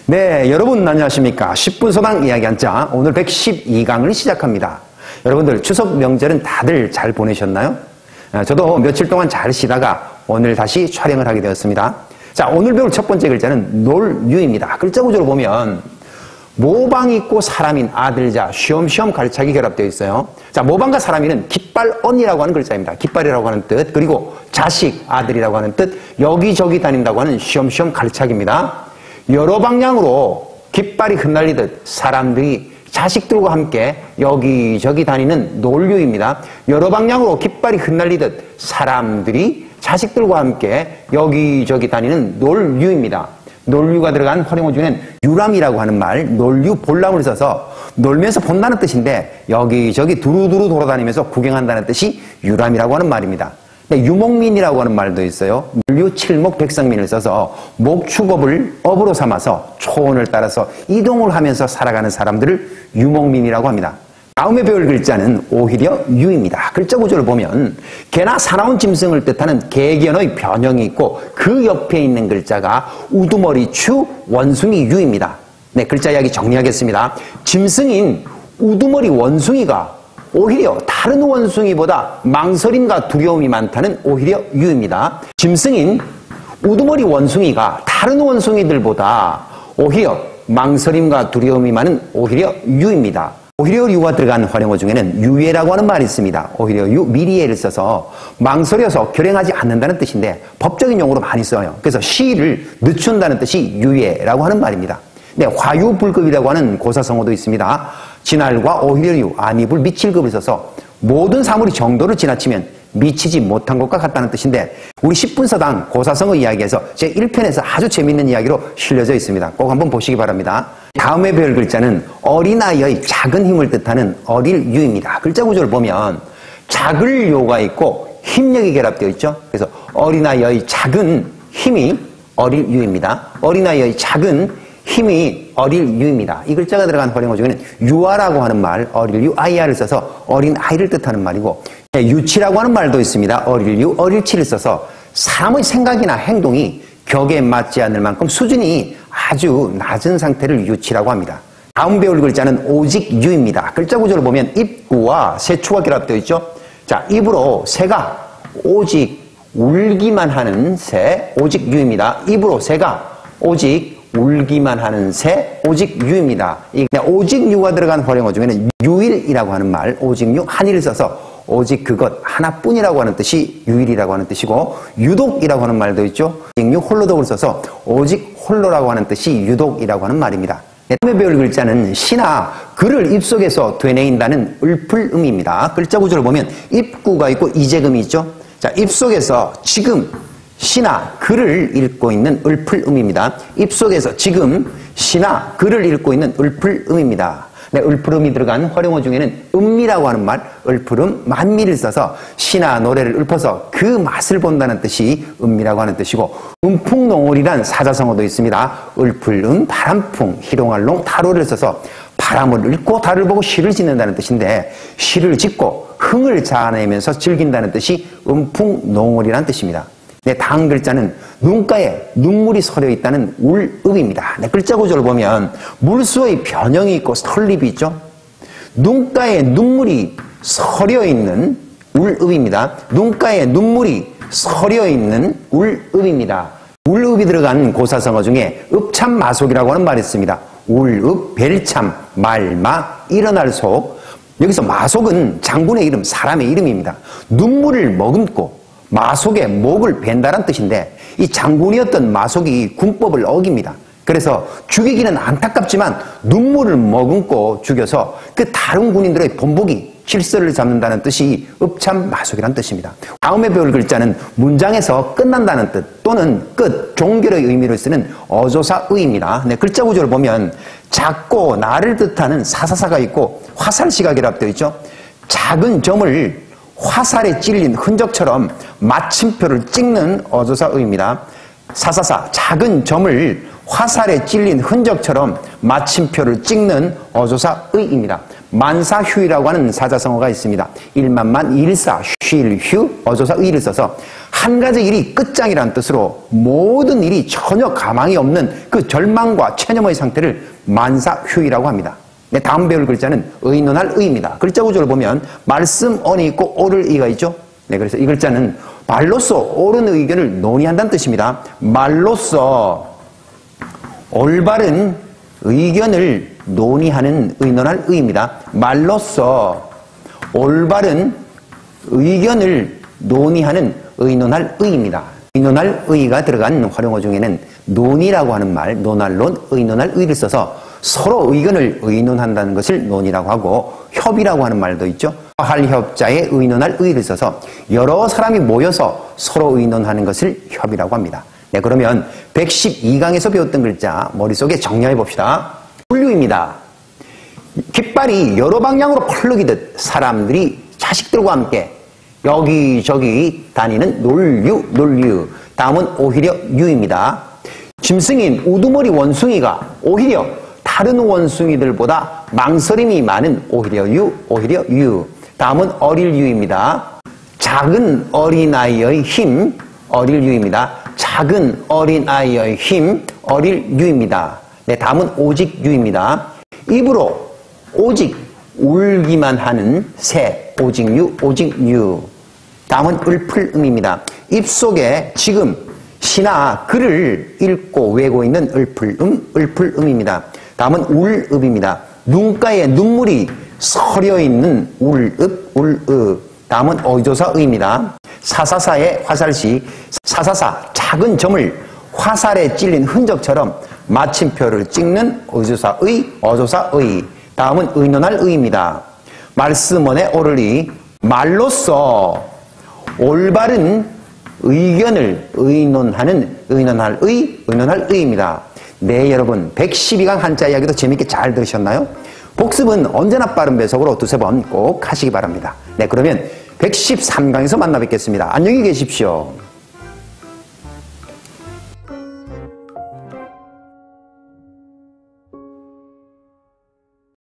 네, 여러분 안녕하십니까. 10분 서당 이야기 한자 오늘 112강을 시작합니다. 여러분들 추석 명절은 다들 잘 보내셨나요? 저도 며칠 동안 잘 쉬다가 오늘 다시 촬영을 하게 되었습니다. 자, 오늘 배울 첫 번째 글자는 놀유입니다. 글자 구조로 보면 모방 있고 사람인 아들자 쉬엄쉬엄 갈차기 결합되어 있어요. 자, 모방과 사람이는 깃발언이라고 하는 글자입니다. 깃발이라고 하는 뜻, 그리고 자식, 아들이라고 하는 뜻, 여기저기 다닌다고 하는 쉬엄쉬엄 갈차기입니다. 여러 방향으로 깃발이 흩날리듯 사람들이 자식들과 함께 여기저기 다니는 놀유입니다. 여러 방향으로 깃발이 흩날리듯 사람들이 자식들과 함께 여기저기 다니는 놀유입니다. 놀유가 들어간 활용어 중에는 유람이라고 하는 말, 놀유 볼람을 써서 놀면서 본다는 뜻인데 여기저기 두루두루 돌아다니면서 구경한다는 뜻이 유람이라고 하는 말입니다. 네, 유목민이라고 하는 말도 있어요. 물류 칠목 백성민을 써서 목축업을 업으로 삼아서 초원을 따라서 이동을 하면서 살아가는 사람들을 유목민이라고 합니다. 다음에 배울 글자는 오히려 유입니다. 글자 구조를 보면 개나 사나운 짐승을 뜻하는 개견의 변형이 있고 그 옆에 있는 글자가 우두머리 추 원숭이 유입니다. 네, 글자 이야기 정리하겠습니다. 짐승인 우두머리 원숭이가 오히려 다른 원숭이보다 망설임과 두려움이 많다는 오히려 유입니다. 짐승인 우두머리 원숭이가 다른 원숭이들보다 오히려 망설임과 두려움이 많은 오히려 유입니다. 오히려 유가 들어간 활용어 중에는 유예라고 하는 말이 있습니다. 오히려 유, 미리예를 써서 망설여서 결행하지 않는다는 뜻인데 법적인 용어로 많이 써요. 그래서 시를 늦춘다는 뜻이 유예라고 하는 말입니다. 네, 화유불급이라고 하는 고사성어도 있습니다. 진할과 오히려 유, 안이불 미칠급을 써서 모든 사물이 정도를 지나치면 미치지 못한 것과 같다는 뜻인데 우리 10분 서당 고사성어 이야기에서 제1편에서 아주 재밌는 이야기로 실려져 있습니다. 꼭 한번 보시기 바랍니다. 다음에 배울 글자는 어린아이의 작은 힘을 뜻하는 어릴 유입니다. 글자 구조를 보면 작을 요가 있고 힘력이 결합되어 있죠. 그래서 어린아이의 작은 힘이 어릴 유입니다. 어린아이의 작은 힘이 어릴 유입니다. 이 글자가 들어간 활용어 중에는 유아라고 하는 말, 어릴 유, 아이아를 써서 어린 아이를 뜻하는 말이고 유치라고 하는 말도 있습니다. 어릴 유, 어릴치를 써서 사람의 생각이나 행동이 격에 맞지 않을 만큼 수준이 아주 낮은 상태를 유치라고 합니다. 다음 배울 글자는 오직 유입니다. 글자 구조를 보면 입구와 세추가 결합되어 있죠. 자, 입으로 새가 오직 울기만 하는 새, 오직 유입니다. 입으로 새가 오직 울기만 하는 새, 오직 유입니다. 오직 유가 들어간 활용어 중에는 유일이라고 하는 말, 오직 유, 한일을 써서 오직 그것 하나뿐이라고 하는 뜻이 유일이라고 하는 뜻이고 유독이라고 하는 말도 있죠. 오직 유, 홀로독을 써서 오직 홀로라고 하는 뜻이 유독이라고 하는 말입니다. 다음에 배울 글자는 시나 글을 입속에서 되뇌인다는 을풀음입니다. 글자 구조를 보면 입구가 있고 이재금이 있죠. 자, 입속에서 지금 시나 글을 읽고 있는 을풀음입니다. 입속에서 지금 시나 글을 읽고 있는 을풀음입니다. 네, 을풀음이 들어간 활용어 중에는 음미라고 하는 말, 을풀음, 만미를 써서 시나 노래를 읊어서 그 맛을 본다는 뜻이 음미라고 하는 뜻이고 음풍농월이란 사자성어도 있습니다. 을풀음, 바람풍, 희롱알롱, 타로를 써서 바람을 읊고 달을 보고 시를 짓는다는 뜻인데 시를 짓고 흥을 자아내면서 즐긴다는 뜻이 음풍농월이라는 뜻입니다. 네, 다음 글자는 눈가에 눈물이 서려 있다는 울읍입니다. 네, 글자 구조를 보면 물수의 변형이 있고 설립이 있죠. 눈가에 눈물이 서려 있는 울읍입니다. 눈가에 눈물이 서려 있는 울읍입니다. 울읍이 들어간 고사성어 중에 읍참마속이라고 하는 말이 있습니다. 울읍, 벨참, 말마, 일어날 속. 여기서 마속은 장군의 이름, 사람의 이름입니다. 눈물을 머금고 마속에 목을 벤다는 뜻인데 이 장군이었던 마속이 군법을 어깁니다. 그래서 죽이기는 안타깝지만 눈물을 머금고 죽여서 그 다른 군인들의 본보기 질서를 잡는다는 뜻이 읍참마속이라는 뜻입니다. 다음에 배울 글자는 문장에서 끝난다는 뜻 또는 끝, 종결의 의미를 쓰는 어조사의입니다. 네, 글자 구조를 보면 작고 나를 뜻하는 사사사가 있고 화살시가 결합되어 있죠. 작은 점을 화살에 찔린 흔적처럼 마침표를 찍는 어조사의입니다. 사사사, 작은 점을 화살에 찔린 흔적처럼 마침표를 찍는 어조사 의입니다. 만사휴이라고 하는 사자성어가 있습니다. 일만만 일사 쉴휴 어조사 의를 써서 한 가지 일이 끝장이라는 뜻으로 모든 일이 전혀 가망이 없는 그 절망과 체념의 상태를 만사휴이라고 합니다. 네, 다음 배울 글자는 의논할 의입니다. 글자 구조를 보면 말씀 언이 있고 옳을 의가 있죠. 네, 그래서 이 글자는 말로써 옳은 의견을 논의한다는 뜻입니다. 말로써 올바른 의견을 논의하는 의논할 의입니다. 말로써 올바른 의견을 논의하는 의논할 의입니다. 의논할 의가 들어간 활용어 중에는 논의라고 하는 말, 논할론, 의논할 의를 써서 서로 의견을 의논한다는 것을 논의라고 하고, 협이라고 하는 말도 있죠. 할 협자에 의논할 의를 써서 여러 사람이 모여서 서로 의논하는 것을 협이라고 합니다. 네, 그러면 112강에서 배웠던 글자 머릿속에 정리해 봅시다. 논류입니다. 깃발이 여러 방향으로 펄럭이듯 사람들이 자식들과 함께 여기저기 다니는 논류. 다음은 오히려 유입니다. 짐승인 우두머리 원숭이가 오히려 다른 원숭이들보다 망설임이 많은 오히려 유. 다음은 어릴 유입니다. 작은 어린아이의 힘, 어릴 유입니다. 작은 어린아이의 힘, 어릴 유입니다. 네, 다음은 오직 유입니다. 입으로 오직 울기만 하는 새, 오직 유. 다음은 을풀음입니다. 입속에 지금 시나 글을 읽고 외고 있는 을풀음입니다. 다음은 울읍입니다. 눈가에 눈물이 서려 있는 울읍. 다음은 어조사의입니다. 사사사의 화살시, 사사사 작은 점을 화살에 찔린 흔적처럼 마침표를 찍는 어조사의. 다음은 의논할 의입니다. 말씀원의 옳으리, 말로써 올바른 의견을 의논할 의입니다. 네, 여러분 112강 한자 이야기도 재밌게 잘 들으셨나요? 복습은 언제나 빠른 배속으로 두세 번 꼭 하시기 바랍니다. 네, 그러면 113강에서 만나 뵙겠습니다. 안녕히 계십시오.